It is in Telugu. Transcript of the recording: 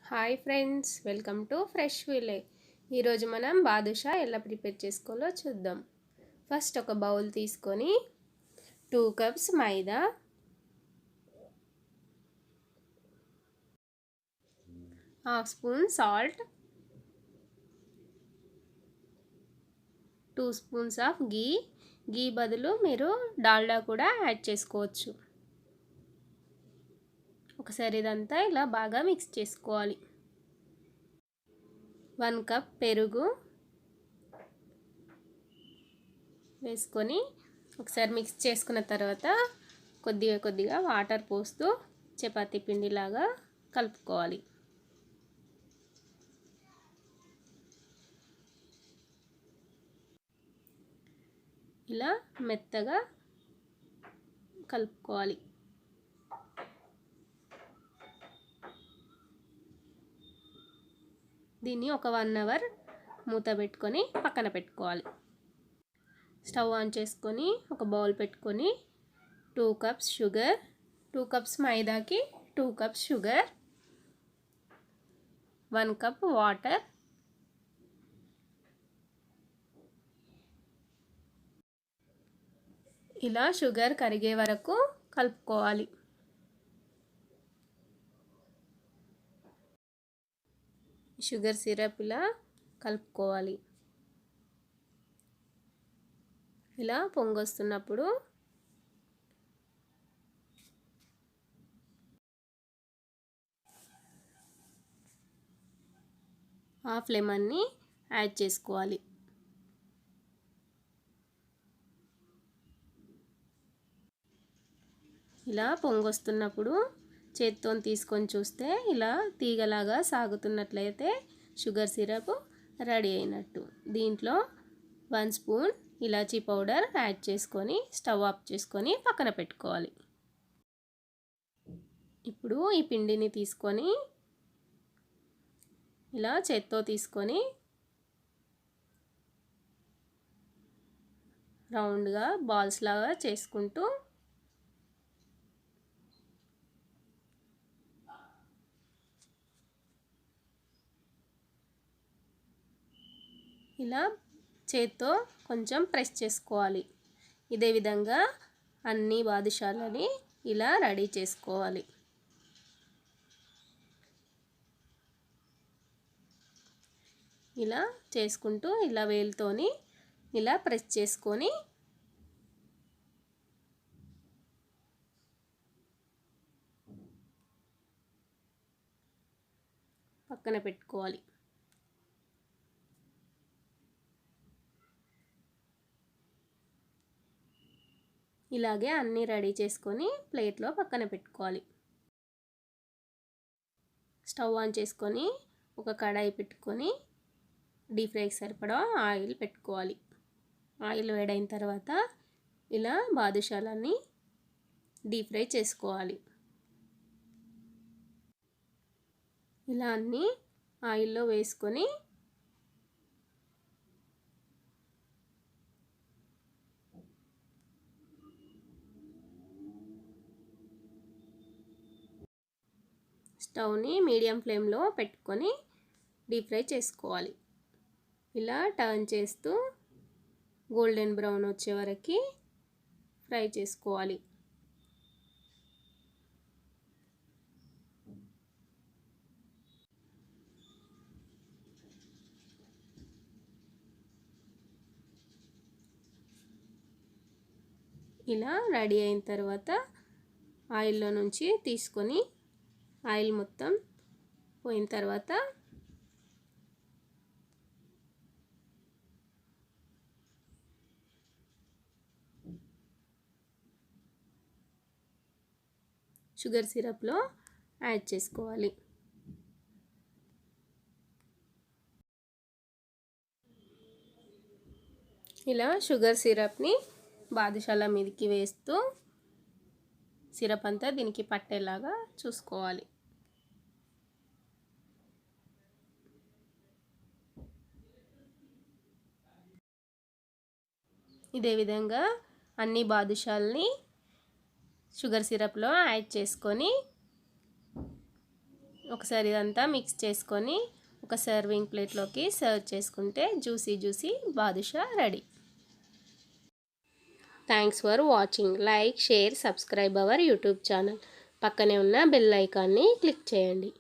Hi friends, welcome to fresh village. ఈరోజు మనం బాదుషా ఎలా ప్రిపేర్ చేసుకోవాలో చూద్దాం. ఫస్ట్ ఒక బౌల్ తీసుకొని 2 cups maida, half spoon salt, 2 spoons of ghee బదులు మీరు డాల్డా కూడా యాడ్ చేసుకోవచ్చు. ఒకసారి ఇదంతా ఇలా బాగా మిక్స్ చేసుకోవాలి. 1 కప్ పెరుగు వేసుకొని ఒకసారి మిక్స్ చేసుకున్న తర్వాత కొద్దిగా వాటర్ పోస్తూ చపాతీ పిండిలాగా కలుపుకోవాలి. ఇలా మెత్తగా కలుపుకోవాలి. దీన్ని ఒక 1 అవర్ మూత పెట్టుకొని పక్కన పెట్టుకోవాలి. స్టవ్ ఆన్ చేసుకొని ఒక బౌల్ పెట్టుకొని 2 కప్స్ షుగర్, 2 కప్స్ మైదాకి 2 కప్స్ షుగర్, 1 కప్ వాటర్, ఇలా షుగర్ కరిగే వరకు కలుపుకోవాలి. షుగర్ సిరప్ ఇలా కలుపుకోవాలి. ఇలా పొంగొస్తున్నప్పుడు హాఫ్ లెమన్ని యాడ్ చేసుకోవాలి. ఇలా పొంగొస్తున్నప్పుడు చేత్తో తీసుకొని చూస్తే ఇలా తీగలాగా సాగుతున్నట్లయితే షుగర్ సిరప్ రెడీ అయినట్టు. దీంట్లో 1 స్పూన్ ఇలాచీ పౌడర్ యాడ్ చేసుకొని స్టవ్ ఆఫ్ చేసుకొని పక్కన పెట్టుకోవాలి. ఇప్పుడు ఈ పిండిని తీసుకొని ఇలా చేత్తో తీసుకొని రౌండ్గా బాల్స్ లాగా చేసుకుంటూ ఇలా చేత్తో కొంచెం ప్రెస్ చేసుకోవాలి. ఇదే విధంగా అన్ని బాదుషాలని ఇలా రెడీ చేసుకోవాలి. ఇలా చేసుకుంటూ ఇలా వేలుతోని ఇలా ప్రెస్ చేసుకొని పక్కన పెట్టుకోవాలి. ఇలాగే అన్నీ రెడీ చేసుకొని ప్లేట్లో పక్కన పెట్టుకోవాలి. స్టవ్ ఆన్ చేసుకొని ఒక కడాయి పెట్టుకొని డీప్ ఫ్రైకి సరిపడా ఆయిల్ పెట్టుకోవాలి. ఆయిల్ వేడైన తర్వాత ఇలా బాదుషాలన్నీ డీప్ ఫ్రై చేసుకోవాలి. ఇలా అన్నీ ఆయిల్లో వేసుకొని స్టవ్ని మీడియం ఫ్లేమ్లో పెట్టుకొని డీప్ ఫ్రై చేసుకోవాలి. ఇలా టర్న్ చేస్తూ గోల్డెన్ బ్రౌన్ వచ్చే వరకు ఫ్రై చేసుకోవాలి. ఇలా రెడీ అయిన తర్వాత ఆయిల్లో నుంచి తీసుకొని ఆయిల్ మొత్తం పోయిన తర్వాత షుగర్ సిరప్లో యాడ్ చేసుకోవాలి. ఇలా షుగర్ సిరప్ని బాదుషాల మీదకి వేస్తూ సిరప్ అంతా దీనికి పట్టేలాగా చూసుకోవాలి. ఇదే విధంగా అన్ని బాదుషాలని షుగర్ సిరప్లో యాడ్ చేసుకొని ఒకసారి ఇదంతా మిక్స్ చేసుకొని ఒక సర్వింగ్ ప్లేట్లోకి సర్వ్ చేసుకుంటే juicy juicy badusha ready. Thanks for watching. Like, share, subscribe our YouTube channel. పక్కనే ఉన్న బెల్ ఐకాన్ని క్లిక్ చేయండి.